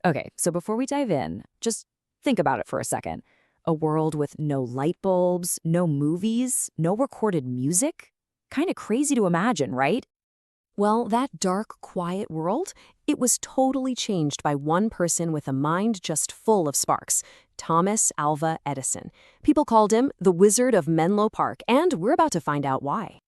Okay, so before we dive in, just think about it for a second. A world with no light bulbs, no movies, no recorded music? Kind of crazy to imagine, right? Well, that dark, quiet world, it was totally changed by one person with a mind just full of sparks, Thomas Alva Edison. People called him the Wizard of Menlo Park, and we're about to find out why.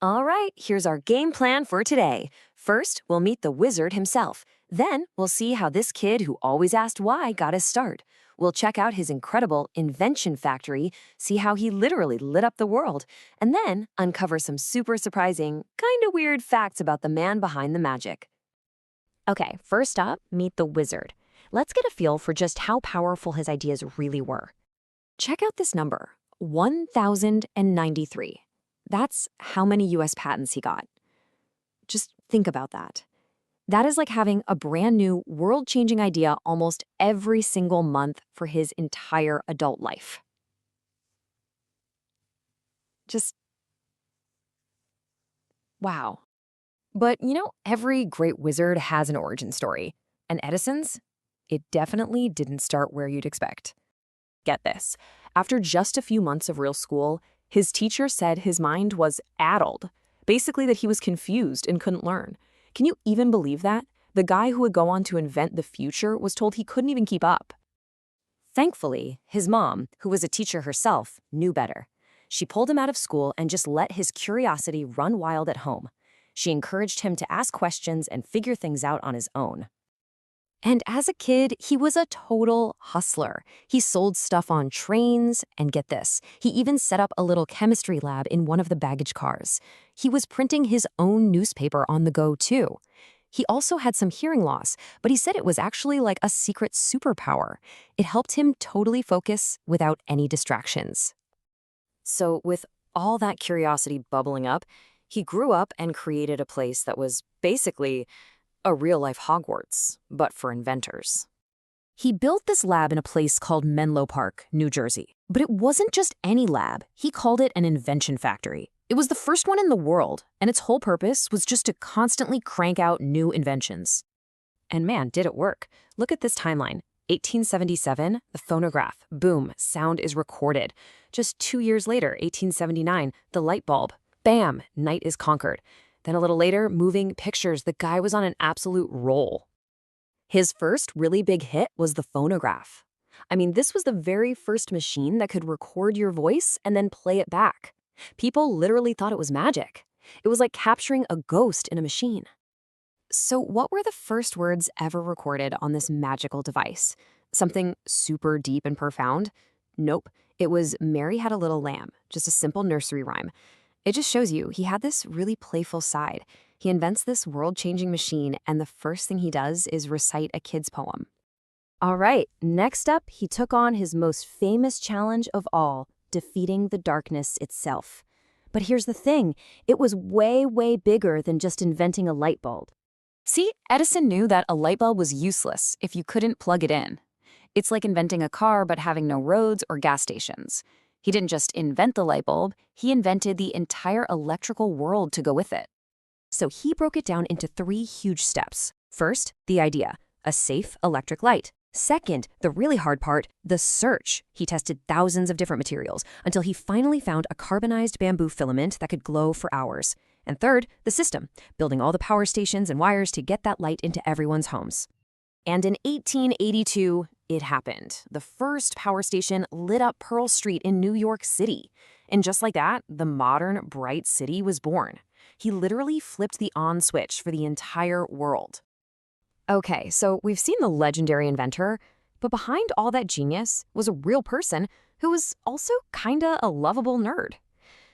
All right, here's our game plan for today. First, we'll meet the wizard himself. Then, we'll see how this kid who always asked why got his start. We'll check out his incredible Invention Factory, see how he literally lit up the world, and then uncover some super surprising, kind of weird facts about the man behind the magic. Okay, first up, meet the wizard. Let's get a feel for just how powerful his ideas really were. Check out this number, 1,093. That's how many US patents he got. Just think about that. That is like having a brand new, world-changing idea almost every single month for his entire adult life. Just, wow. But every great wizard has an origin story. And Edison's? It definitely didn't start where you'd expect. Get this. After just a few months of real school, his teacher said his mind was addled. Basically that he was confused and couldn't learn. Can you even believe that? The guy who would go on to invent the future was told he couldn't even keep up. Thankfully, his mom, who was a teacher herself, knew better. She pulled him out of school and just let his curiosity run wild at home. She encouraged him to ask questions and figure things out on his own. And as a kid, he was a total hustler. He sold stuff on trains, and get this, he even set up a little chemistry lab in one of the baggage cars. He was printing his own newspaper on the go, too. He also had some hearing loss, but he said it was actually like a secret superpower. It helped him totally focus without any distractions. So with all that curiosity bubbling up, he grew up and created a place that was basically a real-life Hogwarts, but for inventors. He built this lab in a place called Menlo Park, New Jersey. But it wasn't just any lab. He called it an Invention Factory. It was the first one in the world, and its whole purpose was just to constantly crank out new inventions. And man, did it work. Look at this timeline. 1877, the phonograph. Boom, sound is recorded. Just 2 years later, 1879, the light bulb. Bam, night is conquered. Then a little later, moving pictures. The guy was on an absolute roll. His first really big hit was the phonograph. I mean, this was the very first machine that could record your voice and then play it back. People literally thought it was magic. It was like capturing a ghost in a machine. So what were the first words ever recorded on this magical device? Something super deep and profound? Nope. It was Mary Had a Little Lamb, just a simple nursery rhyme. It just shows you he had this really playful side. He invents this world-changing machine, and the first thing he does is recite a kid's poem. All right, next up, he took on his most famous challenge of all, defeating the darkness itself. But here's the thing, it was way, way bigger than just inventing a light bulb. See, Edison knew that a light bulb was useless if you couldn't plug it in. It's like inventing a car but having no roads or gas stations. He didn't just invent the light bulb, he invented the entire electrical world to go with it. So he broke it down into 3 huge steps. First, the idea, a safe electric light. Second, the really hard part, the search. He tested thousands of different materials until he finally found a carbonized bamboo filament that could glow for hours. And third, the system, building all the power stations and wires to get that light into everyone's homes. And in 1882, it happened. The first power station lit up Pearl Street in New York City. And just like that, the modern, bright city was born. He literally flipped the on switch for the entire world. Okay, so we've seen the legendary inventor, but behind all that genius was a real person who was also kinda a lovable nerd.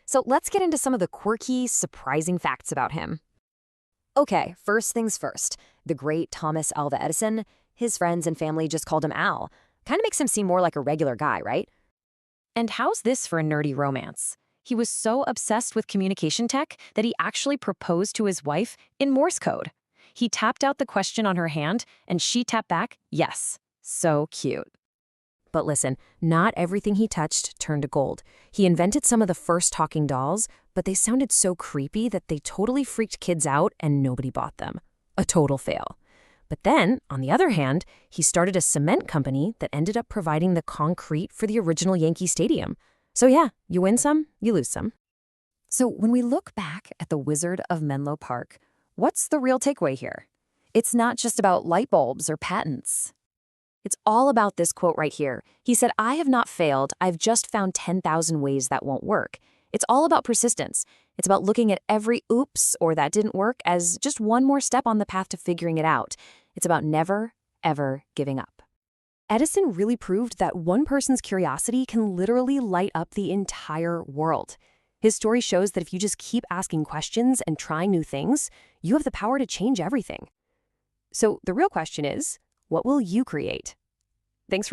So let's get into some of the quirky, surprising facts about him. Okay, first things first. The great Thomas Alva Edison, his friends and family just called him Al. Kind of makes him seem more like a regular guy, right? And how's this for a nerdy romance? He was so obsessed with communication tech that he actually proposed to his wife in Morse code. He tapped out the question on her hand, and she tapped back, yes. So cute. But listen, not everything he touched turned to gold. He invented some of the first talking dolls, but they sounded so creepy that they totally freaked kids out and nobody bought them. A total fail. But then, on the other hand, he started a cement company that ended up providing the concrete for the original Yankee Stadium. So yeah, you win some, you lose some. So when we look back at the Wizard of Menlo Park, what's the real takeaway here? It's not just about light bulbs or patents. It's all about this quote right here. He said, "I have not failed. I've just found 10,000 ways that won't work." It's all about persistence. It's about looking at every oops or that didn't work as just one more step on the path to figuring it out. It's about never, ever giving up. Edison really proved that one person's curiosity can literally light up the entire world. His story shows that if you just keep asking questions and trying new things, you have the power to change everything. So the real question is, what will you create? Thanks for watching.